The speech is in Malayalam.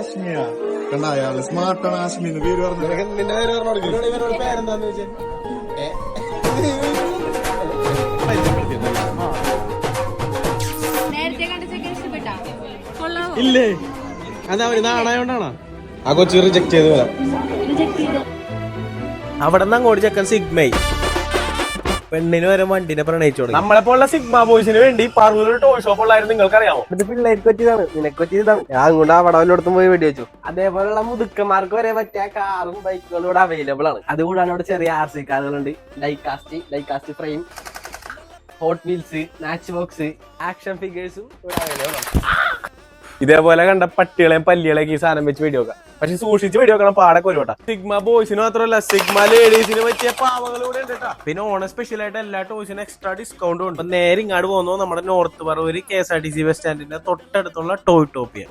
ആശ്മിയാ കണ്ട അയാള് സ്മാർട്ടാണ്. ആശ്മിന്ന് പേര് പറഞ്ഞു. നിന്റെ പേരെന്താന്ന് വെച്ചാൽ ഇല്ലേ? അതാ അവര് നാണായോണ്ടാണോ ആ കൊച്ചു റിജക്ട് ചെയ്ത് പോലെ അവിടെ നിന്ന് അങ്ങോട്ട് ചെക്കൻ സിഗ്മൈ പെണ്ണിന് വരെ വണ്ടിനെ പ്രണയിച്ചോളൂ. നമ്മളെ പോലുള്ള സിഗ്മ ബോയ്സിന് വേണ്ടി പറവൂർ ടോയ് ഷോപ്പ് ഉള്ളായിരുന്നു നിങ്ങൾക്കറിയാമോ? ഇത് പിള്ളേർക്ക് പറ്റിയതാണ്, നിനക്ക് പറ്റിയതാണ്. ഞാൻ അങ്ങോട്ട് ആ വടവല്ലോടത്തും പോയി വെടി വെച്ചു. അതേപോലുള്ള മുതുക്കന്മാർക്ക് വരെ പറ്റിയ കാറും ബൈക്കുകളും ഇവിടെ അവൈലബിൾ ആണ്. അതുകൂടാണ് ഇവിടെ ചെറിയ RC കാറുകളുണ്ട്. ലൈക്കാസ്റ്റ് frame, Hot Wheels, Matchbox, action ഫിഗേഴ്സും ഇവിടെ അവൈലബിൾ ആണ്. ഇതേപോലെ കണ്ട പട്ടികളെയും പല്ലികളെയൊക്കെ ഈ സാധനം വെച്ച് വെടിവെക്കാം. പക്ഷെ സൂക്ഷിച്ച് വെടിവെക്കണം, പാടൊക്കെ ഒരുവട്ട. സിഗ്മ ബോയ്സിന് മാത്രമല്ല സിഗ്മ ലേഡീസിന് പറ്റിയ പാവങ്ങൾ കൂടെ ഉണ്ട് കേട്ടോ. പിന്നെ ഓണം സ്പെഷ്യൽ ആയിട്ട് എല്ലാ ടോയ്സിനും എക്സ്ട്രാ ഡിസ്കൗണ്ടും ഉണ്ട്. നേരെ ഇങ്ങോട്ട് പോകുന്നു നമ്മുടെ നോർത്ത് പറവൂര് KSRTC ബസ് സ്റ്റാൻഡിന്റെ തൊട്ടടുത്തുള്ള ടോയ് ടോപ്പിയ.